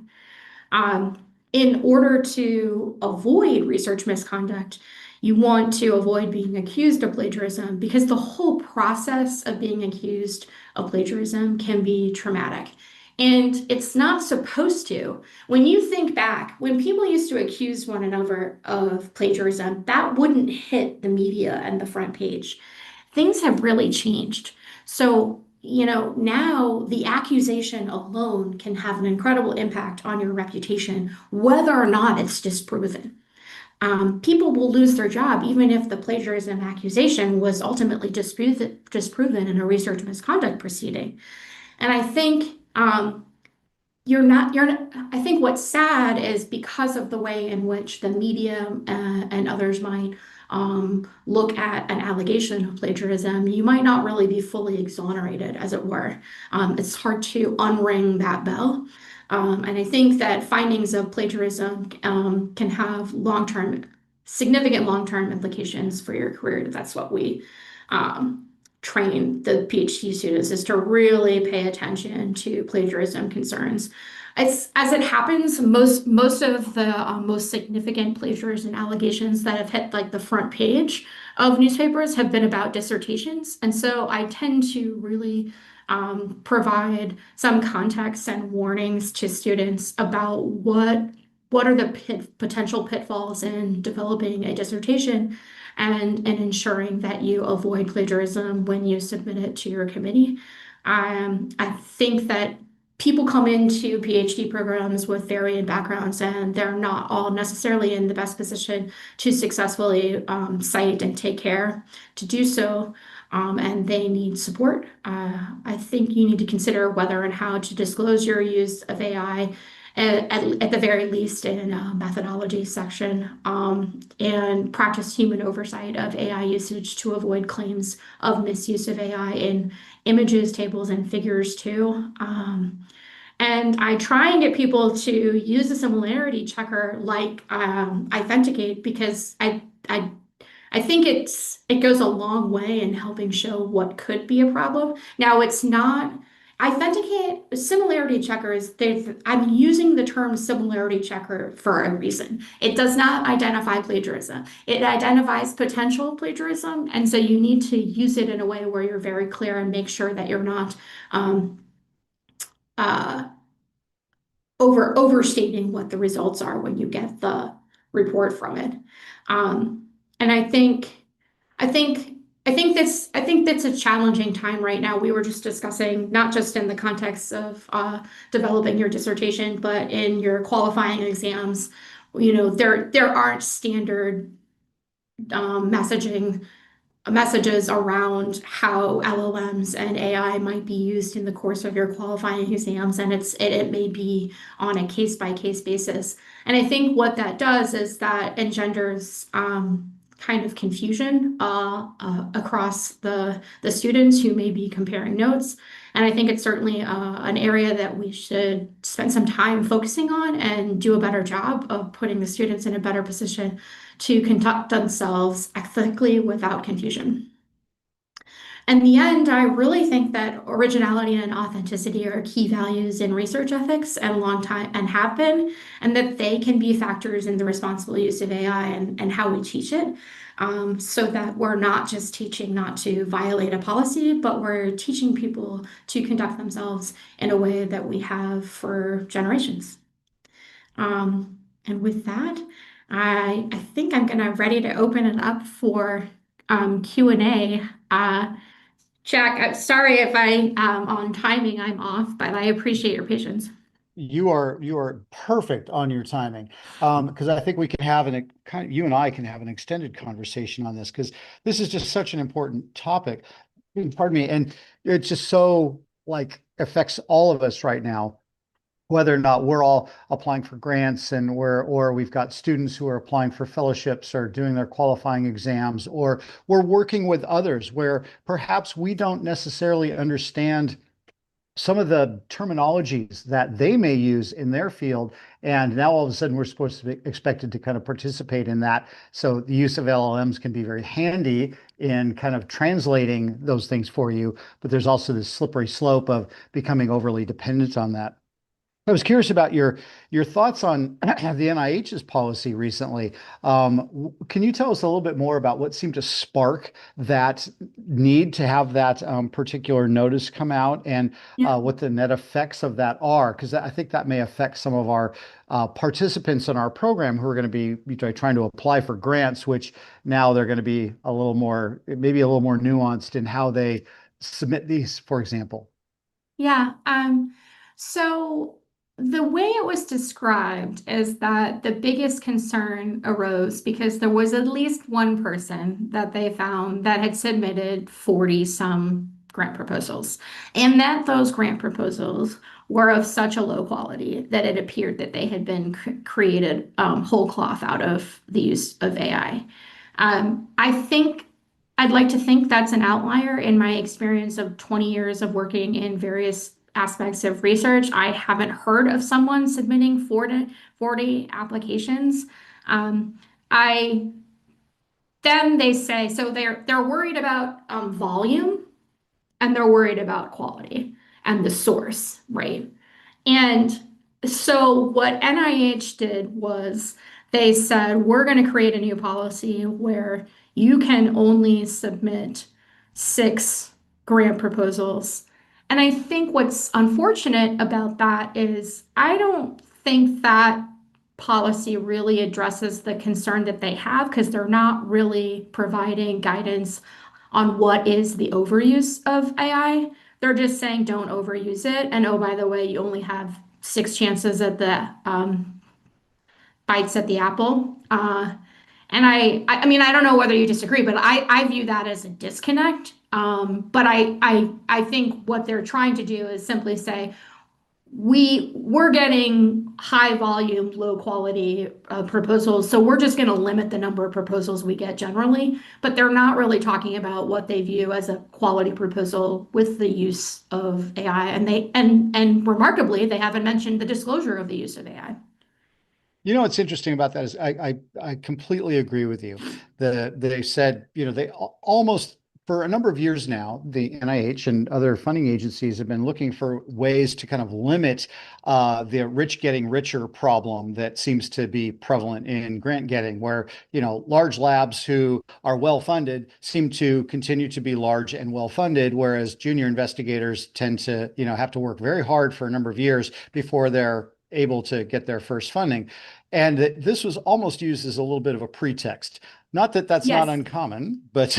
In order to avoid research misconduct, you want to avoid being accused of plagiarism because the whole process of being accused of plagiarism can be traumatic. And it's not supposed to. When you think back, when people used to accuse one another of plagiarism, that wouldn't hit the media and the front page. Things have really changed. So, now the accusation alone can have an incredible impact on your reputation, whether or not it's disproven. people will lose their job even if the plagiarism accusation was ultimately disproven in a research misconduct proceeding. And I think I think what's sad is because of the way in which the media and others might look at an allegation of plagiarism, you might not really be fully exonerated, as it were. It's hard to unring that bell. And I think that findings of plagiarism can have significant long-term implications for your career. That's what we um, train the PhD students is to really pay attention to plagiarism concerns. As it happens, most of the most significant plagiarism allegations that have hit like the front page of newspapers have been about dissertations, and so I tend to really provide some context and warnings to students about what are the potential pitfalls in developing a dissertation and ensuring that you avoid plagiarism when you submit it to your committee. I think that people come into PhD programs with varying backgrounds, and they're not all necessarily in the best position to successfully cite and take care to do so. And they need support. I think you need to consider whether and how to disclose your use of AI at the very least in a methodology section, and practice human oversight of AI usage to avoid claims of misuse of AI in images, tables, and figures too. And I try and get people to use a similarity checker like Authenticate because I think it goes a long way in helping show what could be a problem. Now it's not Authenticate similarity checkers. I'm using the term similarity checker for a reason. It does not identify plagiarism. It identifies potential plagiarism, and so you need to use it in a way where you're very clear and make sure that you're not uh, overstating what the results are when you get the report from it. And I think that's a challenging time right now. We were just discussing not just in the context of developing your dissertation, but in your qualifying exams. You know, there aren't standard messages around how LLMs and AI might be used in the course of your qualifying exams, and it may be on a case by case basis. And I think what that does is that engenders kind of confusion across the students who may be comparing notes. And I think it's certainly an area that we should spend some time focusing on and do a better job of putting the students in a better position to conduct themselves ethically without confusion. In the end, I really think that originality and authenticity are key values in research ethics and long time and have been, and that they can be factors in the responsible use of AI and how we teach it. So that we're not just teaching not to violate a policy, but we're teaching people to conduct themselves in a way that we have for generations. And with that, I think I'm gonna ready to open it up for Q&A. Jack, I'm sorry if on timing I'm off, but I appreciate your patience. You are perfect on your timing, because I think we can have you and I can have an extended conversation on this because this is just such an important topic. Pardon me, and it's just so like affects all of us right now, whether or not we're all applying for grants and or we've got students who are applying for fellowships or doing their qualifying exams, or we're working with others where perhaps we don't necessarily understand some of the terminologies that they may use in their field. And now all of a sudden we're supposed to be expected to kind of participate in that. So the use of LLMs can be very handy in kind of translating those things for you. But there's also this slippery slope of becoming overly dependent on that. I was curious about your thoughts on the NIH's policy recently. Can you tell us a little bit more about what seemed to spark that need to have that particular notice come out and Yeah. what the net effects of that are? Because I think that may affect some of our participants in our program who are going to be trying to apply for grants, which now they're going to be a little more, maybe a little more nuanced in how they submit these, for example. Yeah. So. The way it was described is that the biggest concern arose because there was at least one person that they found that had submitted 40 some grant proposals, and that those grant proposals were of such a low quality that it appeared that they had been created whole cloth out of the use of AI. I think I'd like to think that's an outlier in my experience of 20 years of working in various aspects of research. I haven't heard of someone submitting 40 applications. Um, I then they say so they're worried about volume and they're worried about quality and the source, right? And so what NIH did was they said, we're going to create a new policy where you can only submit 6 grant proposals. And I think what's unfortunate about that is I don't think that policy really addresses the concern that they have because they're not really providing guidance on what is the overuse of AI. They're just saying don't overuse it. And oh, by the way, you only have 6 chances at the bites at the apple. And I mean, I don't know whether you disagree, but I view that as a disconnect. But I think what they're trying to do is simply say, we're getting high volume, low quality proposals, so we're just going to limit the number of proposals we get generally. But they're not really talking about what they view as a quality proposal with the use of AI, and and remarkably, they haven't mentioned the disclosure of the use of AI. You know, what's interesting about that is I completely agree with you. They said, they almost for a number of years now, the NIH and other funding agencies have been looking for ways to kind of limit the rich getting richer problem that seems to be prevalent in grant getting, where, large labs who are well funded seem to continue to be large and well funded, whereas junior investigators tend to, have to work very hard for a number of years before they're able to get their first funding. And this was almost used as a little bit of a pretext. Not that that's not Yes. uncommon, but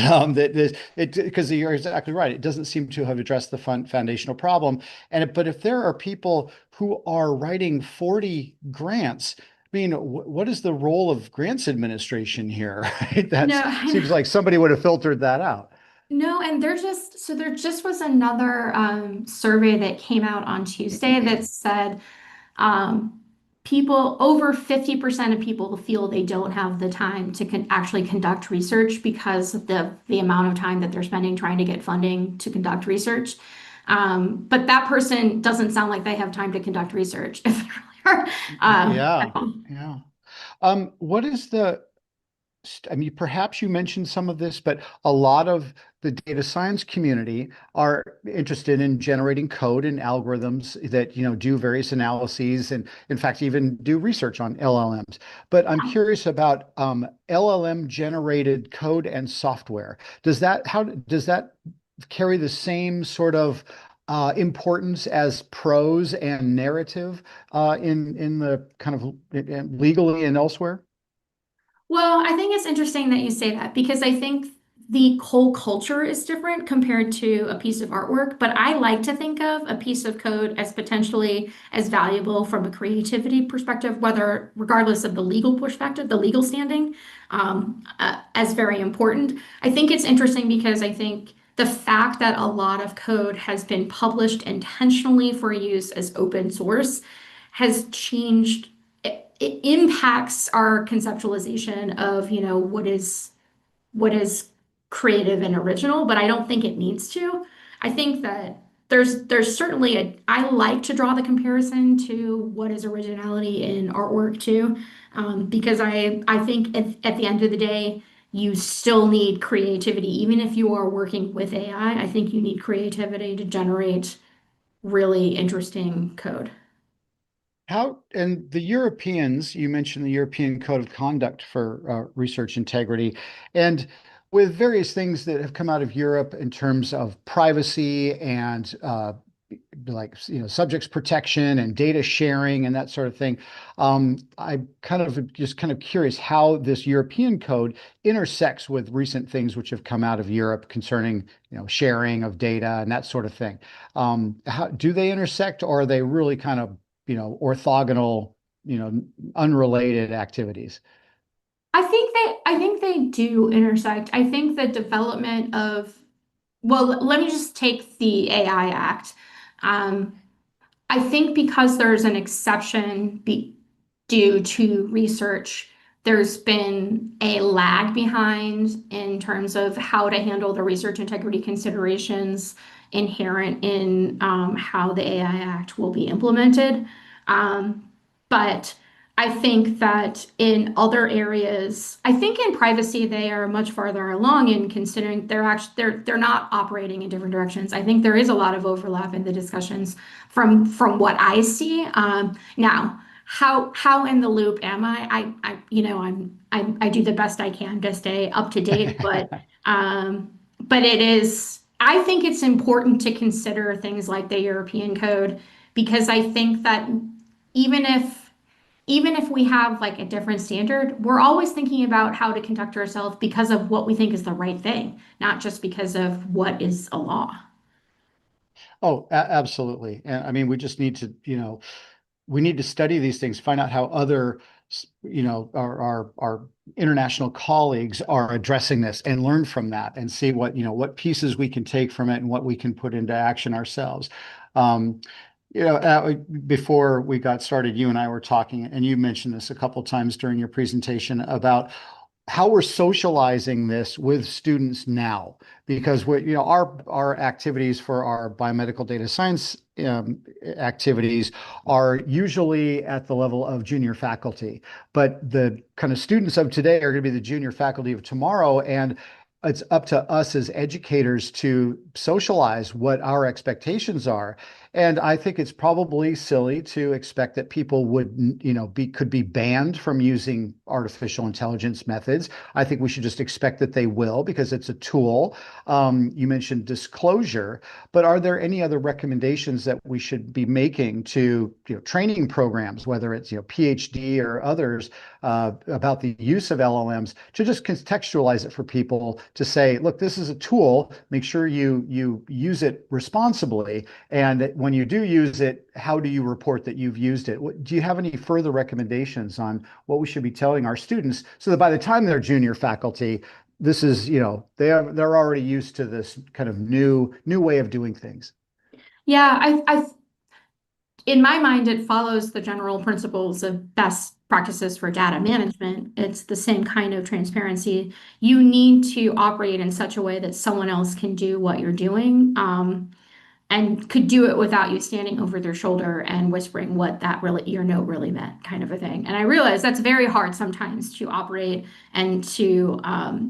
because you're exactly right. It doesn't seem to have addressed the foundational problem. But if there are people who are writing 40 grants, I mean, what is the role of grants administration here? Right? No, That seems like somebody would have filtered that out. no, and there just was another survey that came out on Tuesday that said um, people over 50% of people feel they don't have the time to actually conduct research because of the amount of time that they're spending trying to get funding to conduct research. But that person doesn't sound like they have time to conduct research if they really are. At Yeah, all. yeah. What is I mean, perhaps you mentioned some of this, but a lot of the data science community are interested in generating code and algorithms that, do various analyses and, in fact, even do research on LLMs. But I'm Yeah. curious about LLM generated code and software. How does that carry the same sort of importance as prose and narrative in the kind of legally and elsewhere? Well, I think it's interesting that you say that because I think the whole culture is different compared to a piece of artwork, but I like to think of a piece of code as potentially as valuable from a creativity perspective, whether regardless of the legal perspective, the legal standing, as very important. I think it's interesting because I think the fact that a lot of code has been published intentionally for use as open source has changed it impacts our conceptualization of, what is creative and original, but I don't think it needs to. I think that there's certainly I like to draw the comparison to what is originality in artwork too, because I think at the end of the day, you still need creativity, even if you are working with AI. I think you need creativity to generate really interesting code. And the Europeans, you mentioned the European Code of Conduct for research integrity, and with various things that have come out of Europe in terms of privacy and like subjects protection and data sharing and that sort of thing. I kind of curious how this European code intersects with recent things which have come out of Europe concerning sharing of data and that sort of thing. How do they intersect, or are they really kind of orthogonal, unrelated activities? I think they do intersect. I think the development of, well, let me just take the AI Act. Um, I think because there's an exception due to research, there's been a lag behind in terms of how to handle the research integrity considerations inherent in how the AI Act will be implemented. But I think that in other areas, I think in privacy they are much farther along in considering they're not operating in different directions. I think there is a lot of overlap in the discussions from what I see. Now, how in the loop am I? I do the best I can to stay up to date, but it is. I think it's important to consider things like the European Code because I think that even if even if we have like a different standard, we're always thinking about how to conduct ourselves because of what we think is the right thing, not just because of what is a law. Oh, absolutely. And I mean, we just need to, we need to study these things, find out how other, our international colleagues are addressing this and learn from that and see what pieces we can take from it and what we can put into action ourselves. Um, Before we got started, you and I were talking, and you mentioned this a couple times during your presentation about how we're socializing this with students now, because our activities for our biomedical data science activities are usually at the level of junior faculty, but the kind of students of today are going to be the junior faculty of tomorrow, and it's up to us as educators to socialize what our expectations are. And I think it's probably silly to expect that people would, could be banned from using artificial intelligence methods. I think we should just expect that they will because it's a tool. You mentioned disclosure, but are there any other recommendations that we should be making to, training programs, whether it's, PhD or others, about the use of LLMs to just contextualize it for people to say, look, this is a tool. Make sure you use it responsibly. And when you do use it, how do you report that you've used it? Do you have any further recommendations on what we should be telling our students so that by the time they're junior faculty, this is, they're already used to this kind of new way of doing things? Yeah, in my mind, it follows the general principles of best practices for data management. It's the same kind of transparency. You need to operate in such a way that someone else can do what you're doing, and could do it without you standing over their shoulder and whispering what that really your note really meant, kind of a thing. And I realize that's very hard sometimes to operate and to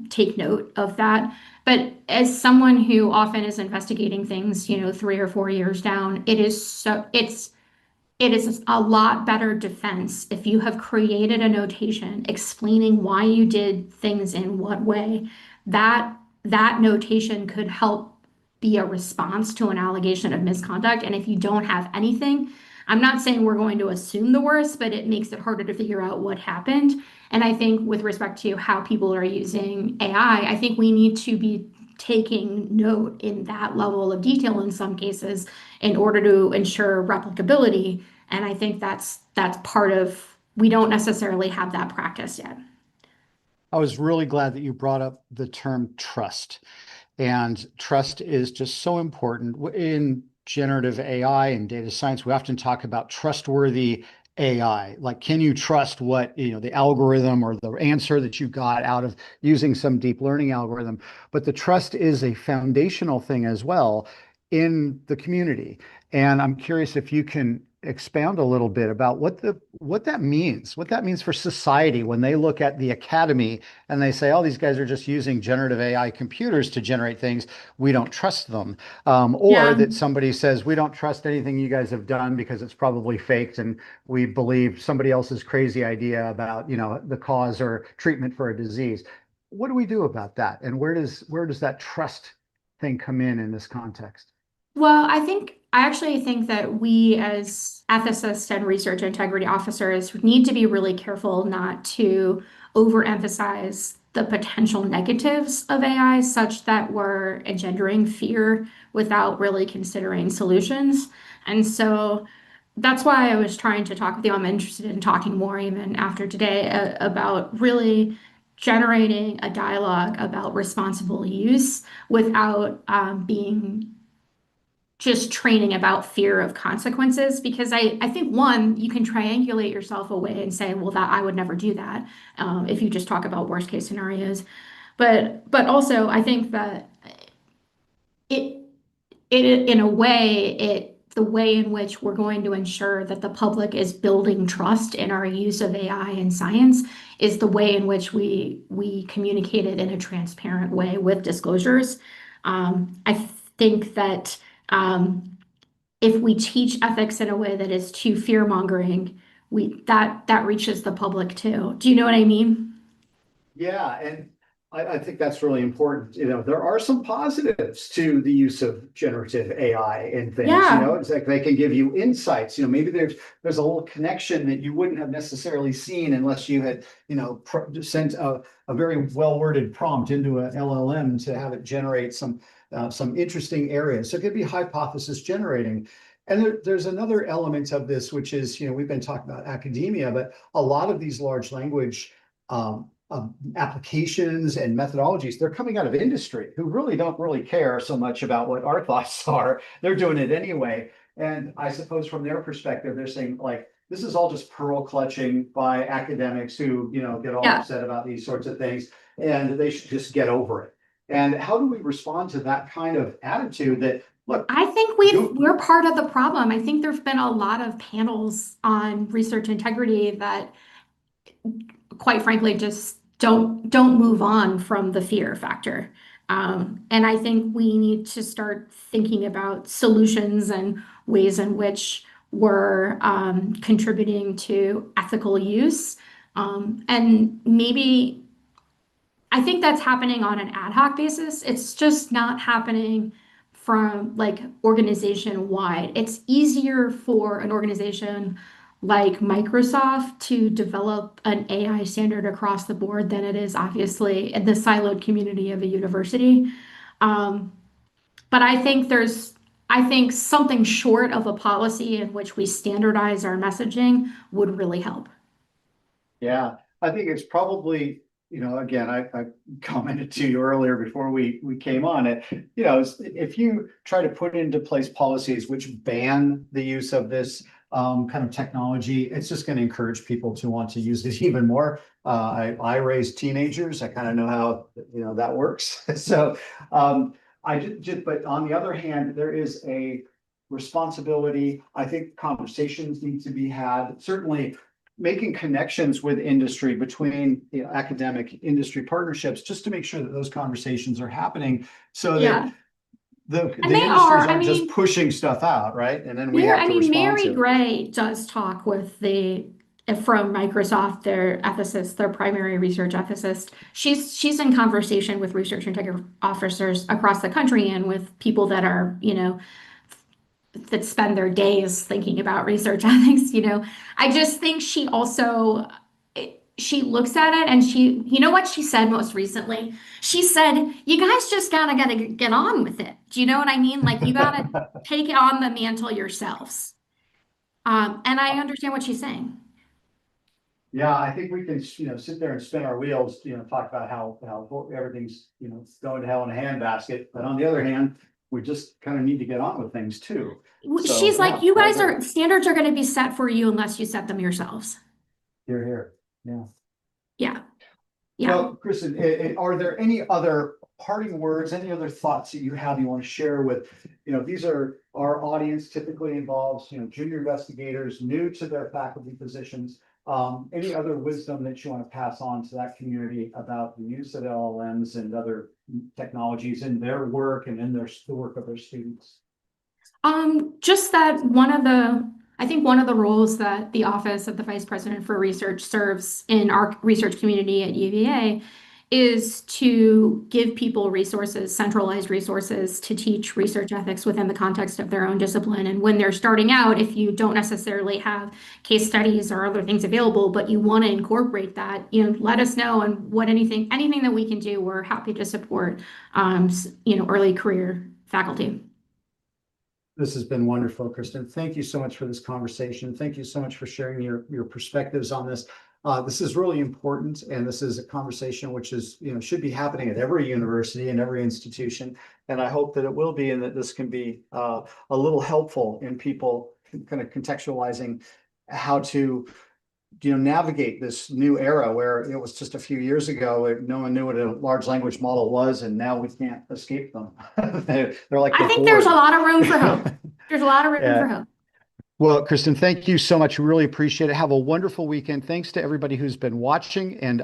take note of that. But as someone who often is investigating things, 3 or 4 years down, it is a lot better defense if you have created a notation explaining why you did things in what way. That that notation could help be a response to an allegation of misconduct. And if you don't have anything, I'm not saying we're going to assume the worst, but it makes it harder to figure out what happened. And I think with respect to how people are using AI, I think we need to be taking note in that level of detail in some cases in order to ensure replicability. And I think that's part of we don't necessarily have that practice yet. I was really glad that you brought up the term trust. And trust is just so important in generative AI and data science. We often talk about trustworthy AI. Like, can you trust what, the algorithm or the answer that you got out of using some deep learning algorithm? But the trust is a foundational thing as well in the community. And I'm curious if you can expound a little bit about what that means for society when they look at the academy and they say, oh, these guys are just using generative AI computers to generate things. We don't trust them. Or Yeah. that somebody says, we don't trust anything you guys have done because it's probably faked and we believe somebody else's crazy idea about, the cause or treatment for a disease. What do we do about that? And where does that trust thing come in this context? Well, I actually think that we as ethicists and research integrity officers need to be really careful not to overemphasize the potential negatives of AI such that we're engendering fear without really considering solutions. And so that's why I was trying to talk with you. I'm interested in talking more even after today about really generating a dialogue about responsible use without being just training about fear of consequences. Because I think one, you can triangulate yourself away and say, well, that I would never do that if you just talk about worst case scenarios. But also I think that it in a way, the way in which we're going to ensure that the public is building trust in our use of AI and science is the way in which we communicate it in a transparent way with disclosures. I think that if we teach ethics in a way that is too fear-mongering, we that reaches the public too. Do you know what I mean? Yeah, and I think that's really important. There are some positives to the use of generative AI in things. Yeah. It's like they can give you insights. Maybe there's a little connection that you wouldn't have necessarily seen unless you had, sent a very well-worded prompt into a LLM to have it generate some interesting areas. So it could be hypothesis generating. And there's another element of this, which is, we've been talking about academia, but a lot of these large language applications and methodologies, they're coming out of industry who really don't really care so much about what our thoughts are. They're doing it anyway. And I suppose from their perspective, they're saying like, this is all just pearl clutching by academics who, get all Yeah. upset about these sorts of things, and they should just get over it. And how do we respond to that kind of attitude that, look, I think do, we're part of the problem. I think there've been a lot of panels on research integrity that quite frankly just don't move on from the fear factor. And I think we need to start thinking about solutions and ways in which we're contributing to ethical use. And maybe I think that's happening on an ad hoc basis. It's just not happening from like organization wide. It's easier for an organization like Microsoft to develop an AI standard across the board than it is obviously in the siloed community of a university. Um, but I think something short of a policy in which we standardize our messaging would really help. yeah, I think it's probably, again, I commented to you earlier before we came on it, if you try to put into place policies which ban the use of this kind of technology, it's just going to encourage people to want to use it even more. I raise teenagers. I kind of know how, that works. So but on the other hand, there is a responsibility. I think conversations need to be had. Certainly making connections with industry between academic industry partnerships, just to make sure that those conversations are happening so that Yeah. And the they are. industries I aren't just mean, pushing stuff out, right? And then we have I to mean, respond Mary to it. Gray does talk with the from Microsoft, their ethicist, their primary research ethicist. She's in conversation with research integrity officers across the country and with people that are, that spend their days thinking about research ethics, I just think she also she looks at it and you know what she said most recently? She said, "You guys just gotta get on with it." Do you know what I mean? Like you gotta take on the mantle yourselves. And I understand what she's saying. Yeah, I think we can, sit there and spin our wheels, talk about how everything's, going to hell in a handbasket. But on the other hand, we just kind of need to get on with things too. So She's like, yeah, you I guys agree. are standards are going to be set for you unless you set them yourselves. Here, here. Yeah. Yeah. Yeah. Well, Kristen, are there any other parting words, any other thoughts that you have you want to share with, these are our audience typically involves, junior investigators new to their faculty positions. Any other wisdom that you want to pass on to that community about the use of LLMs and other technologies in their work and in the work of their students? Just that I think one of the roles that the Office of the Vice President for Research serves in our research community at UVA is to give people resources, centralized resources to teach research ethics within the context of their own discipline. And when they're starting out, if you don't necessarily have case studies or other things available, but you want to incorporate that, let us know and anything that we can do, we're happy to support, early career faculty. This has been wonderful, Kristen. Thank you so much for this conversation. Thank you so much for sharing your perspectives on this. This is really important, and this is a conversation which is, should be happening at every university and every institution. And I hope that it will be, and that this can be a little helpful in people kind of contextualizing how to navigate this new era where it was just a few years ago, no one knew what a large language model was, and now we can't escape them. They're like I the think there's a Horde. lot of room for hope. There's a lot of room Yeah. for hope. Well, Kristen, thank you so much. We really appreciate it. Have a wonderful weekend. Thanks to everybody who's been watching, and